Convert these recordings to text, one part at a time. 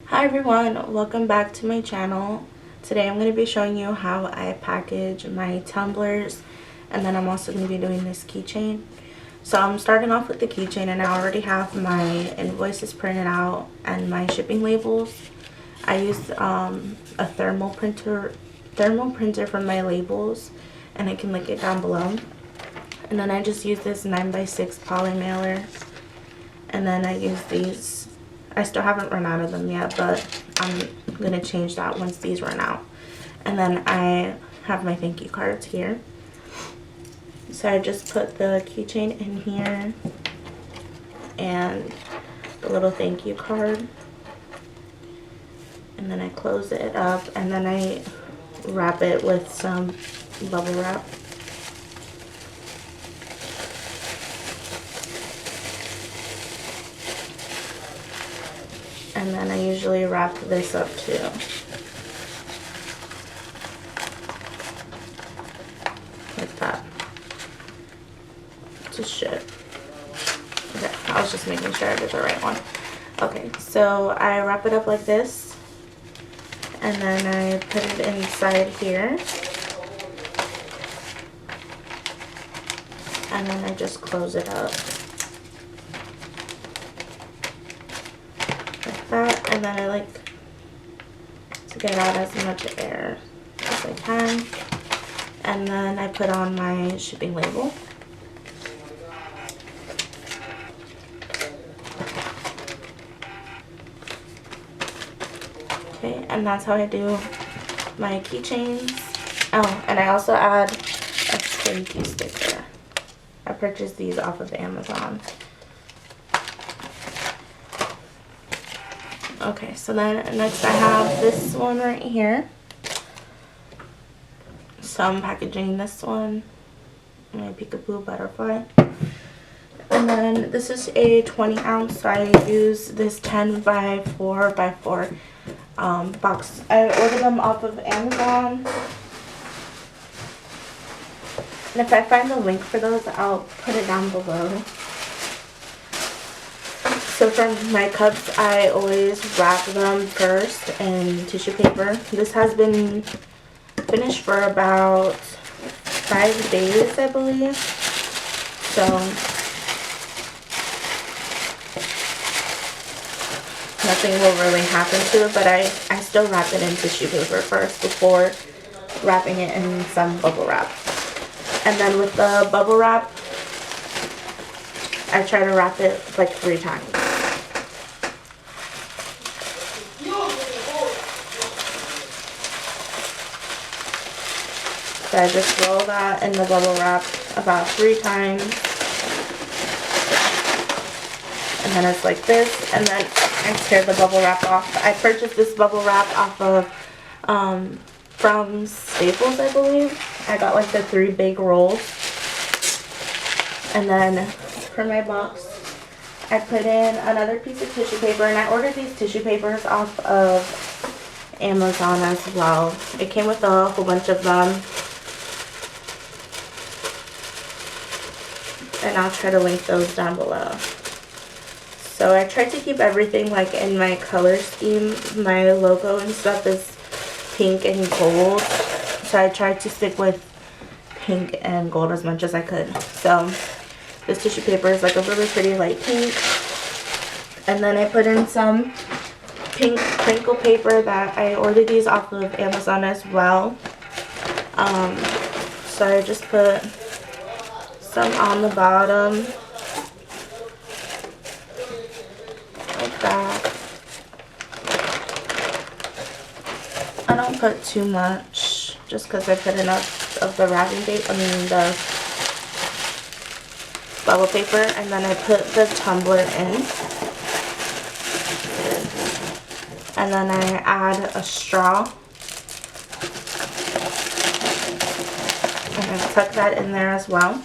Hi everyone, welcome back to my channel. Today I'm going to be showing you how I package my tumblers, and then I'm also going to be doing this keychain. So I'm starting off with the keychain, and I already have my invoices printed out and my shipping labels. I used a thermal printer for my labels, and I can link it down below. And then I just use this 9x6 poly mailer, and then I use these. I still haven't run out of them yet, but I'm going to change that once these run out. And then I have my thank you cards here. So I just put the keychain in here and the little thank you card. And then I close it up, and then I wrap it with some bubble wrap. And then I usually wrap this up too. Like that. Just shit. Okay, I was just making sure I did the right one. Okay, so I wrap it up like this. And then I put it inside here. And then I just close it up. That, and then I like to get out as much air as I can, and then I put on my shipping label. Okay, and that's how I do my keychains. Oh, and I also add a thank you sticker. I purchased these off of Amazon. Okay, so then next I have this one right here. So I'm packaging this one, my peekaboo butterfly. And then this is a 20 ounce, so I use this 10 by 4 by 4 box. I ordered them off of Amazon. And if I find the link for those, I'll put it down below. So for my cups, I always wrap them first in tissue paper. This has been finished for about 5 days, I believe. So nothing will really happen to it, but I still wrap it in tissue paper first before wrapping it in some bubble wrap. And then with the bubble wrap, I try to wrap it like 3 times. So I just roll that in the bubble wrap about 3 times. And then it's like this, and then I tear the bubble wrap off. I purchased this bubble wrap off of, from Staples, I believe. I got like the 3 big rolls. And then for my box, I put in another piece of tissue paper, and I ordered these tissue papers off of Amazon as well. It came with a whole bunch of them. And I'll try to link those down below. So I tried to keep everything like in my color scheme. My logo and stuff is pink and gold. So I tried to stick with pink and gold as much as I could. So this tissue paper is like a really pretty light pink. And then I put in some pink crinkle paper that I ordered these off of Amazon as well. So I just put some on the bottom, like that. I don't put too much, just because I put enough of the wrapping paper, the bubble paper, and then I put the tumbler in. And then I add a straw. And I tuck that in there as well.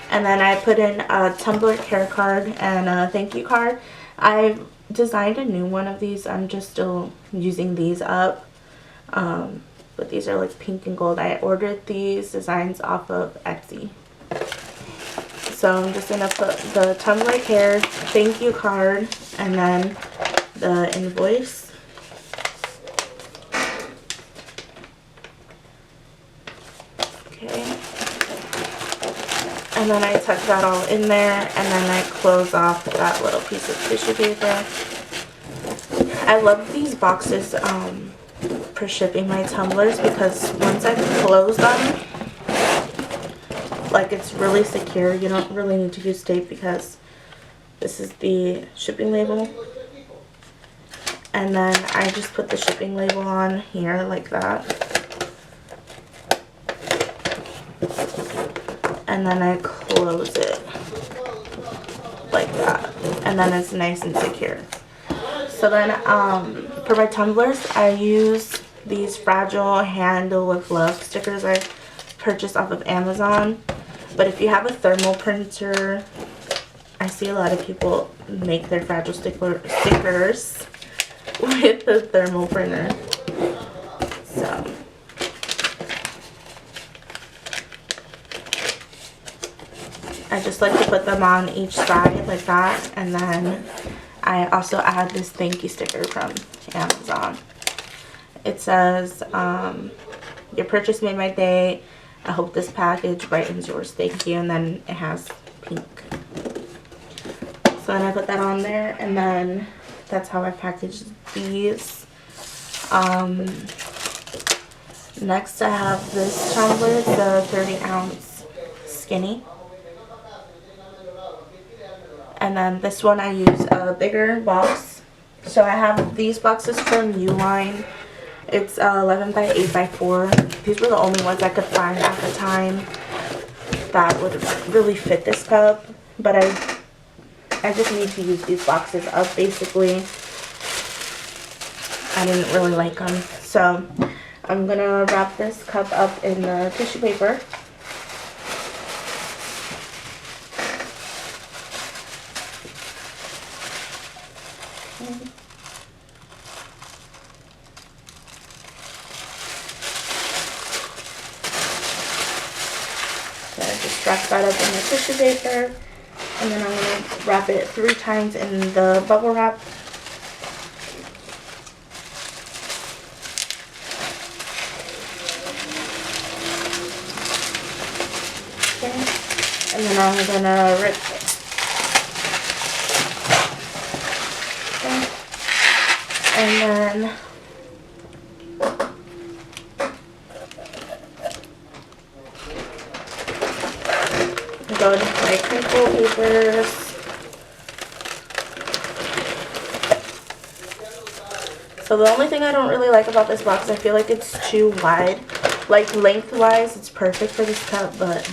And then I put in a tumbler care card and a thank you card. I designed a new one of these. I'm just still using these up. But these are like pink and gold. I ordered these designs off of Etsy. So I'm just going to put the tumbler care thank you card and then the invoice. Okay. And then I tuck that all in there, and then I close off that little piece of tissue paper. I love these boxes for shipping my tumblers because once I close them, like, it's really secure. You don't really need to use tape because this is the shipping label. And then I just put the shipping label on here like that. And then I close it like that. And then it's nice and secure. So then for my tumblers, I use these fragile handle with love stickers I purchased off of Amazon. But if you have a thermal printer, I see a lot of people make their fragile stickers with the thermal printer. So I just like to put them on each side like that, and then I also add this thank you sticker from Amazon. It says, your purchase made my day. I hope this package brightens yours. Thank you. And then it has pink. So then I put that on there, and then that's how I package these. Next I have this tumbler, the 30-ounce skinny. And then this one I use a bigger box. So I have these boxes from Uline. It's 11 by 8 by 4. These were the only ones I could find at the time that would really fit this cup. But I just need to use these boxes up basically. I didn't really like them. So I'm going to wrap this cup up in the tissue paper. So I just wrap that up in the tissue paper, and then I'm going to wrap it 3 times in the bubble wrap. Okay. And then I'm going to rip it. Okay. And then go to my crinkle papers. So the only thing I don't really like about this box is I feel like it's too wide. Like lengthwise, it's perfect for this cup, but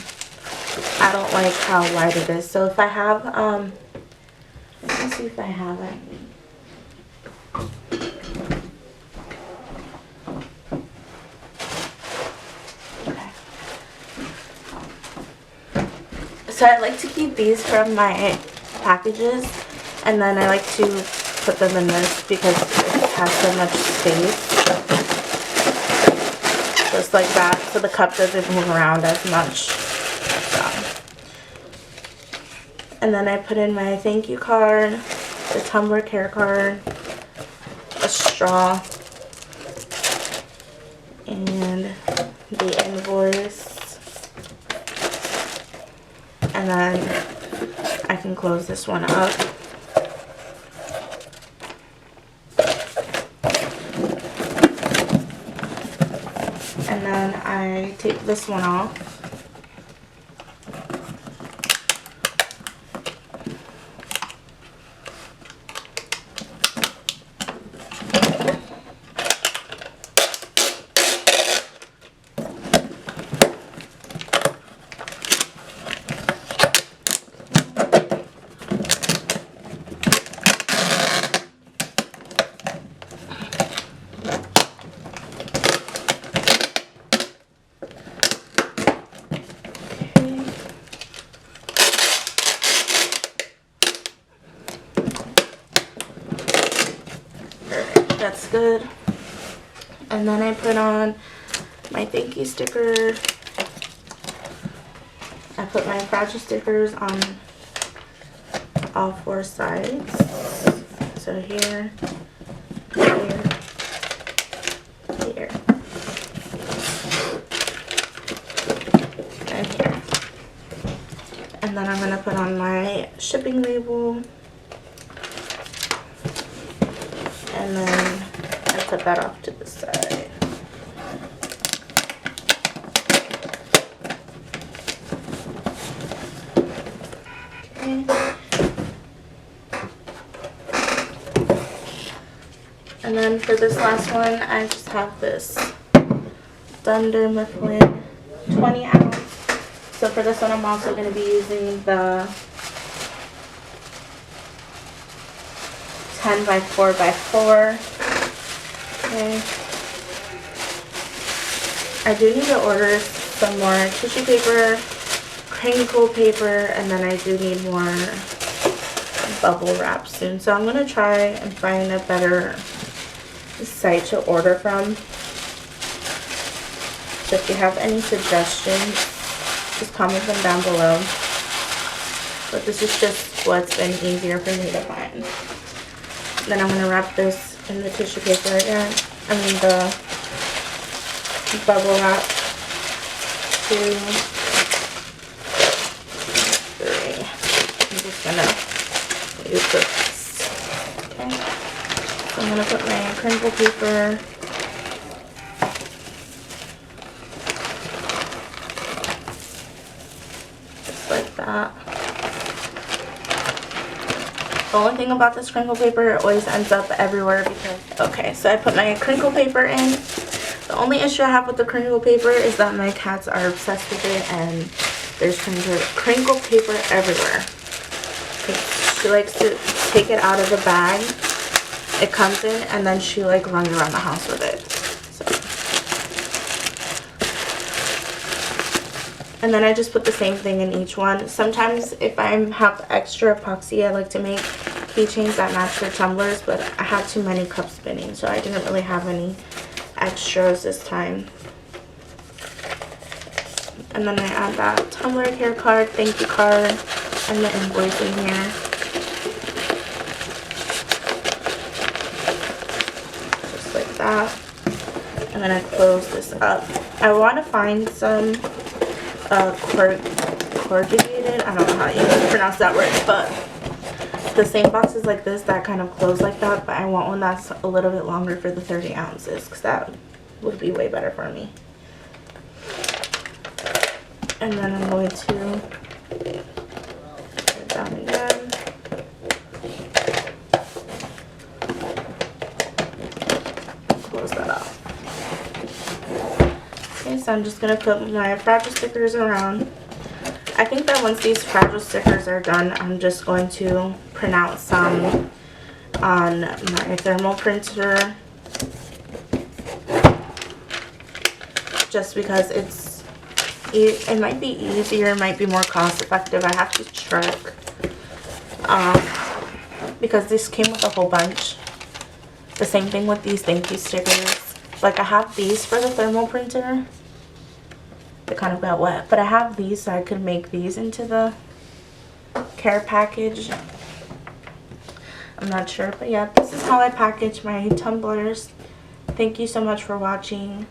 I don't like how wide it is. So if I have, let me see if I have it. So I like to keep these from my packages, and then I like to put them in this because it has so much space. Just like that, so the cup doesn't move around as much. So. And then I put in my thank you card, the tumbler care card, a straw, and the invoice. And then I can close this one up. And then I take this one off. That's good. And then I put on my thank you sticker. I put my fragile stickers on all 4 sides. So here, here, here. And then I'm going to put on my shipping label. And then I put that off to the side. Okay. And then for this last one, I just have this Dunder Mifflin 20 ounce. So for this one, I'm also going to be using the 10 by 4 by 4. Okay. I do need to order some more tissue paper, crinkle paper, and then I do need more bubble wrap soon. So I'm going to try and find a better site to order from. So if you have any suggestions, just comment them down below. But this is just what's been easier for me to find. Then I'm going to wrap this in the tissue paper again. I mean the bubble wrap. 2, 3. I'm just going to use this. Okay. So I'm going to put my crinkle paper just like that. The only thing about this crinkle paper, it always ends up everywhere because, okay, so I put my crinkle paper in. The only issue I have with the crinkle paper is that my cats are obsessed with it and there's crinkle paper everywhere. She likes to take it out of the bag. It comes in and then she like runs around the house with it. So. And then I just put the same thing in each one. Sometimes if I have extra epoxy, I like to make keychains that match the tumblers, but I had too many cup spinning, so I didn't really have any extras this time. And then I add that tumbler care card, thank you card, and the invoice in here. Just like that. And then I close this up. I want to find some corrugated, I don't know how you pronounce that word, but the same boxes like this that kind of close like that, but I want one that's a little bit longer for the 30 ounces because that would be way better for me. And then I'm going to put it down again. Close that off. Okay, so I'm just going to put my fragile stickers around. I think that once these fragile stickers are done, I'm just going to print out some on my thermal printer. Just because it might be easier, it might be more cost effective. I have to check. Because this came with a whole bunch. The same thing with these thank you stickers. Like I have these for the thermal printer. They kind of got wet, but I have these so I could make these into the care package. I'm not sure, but yeah, this is how I package my tumblers. Thank you so much for watching.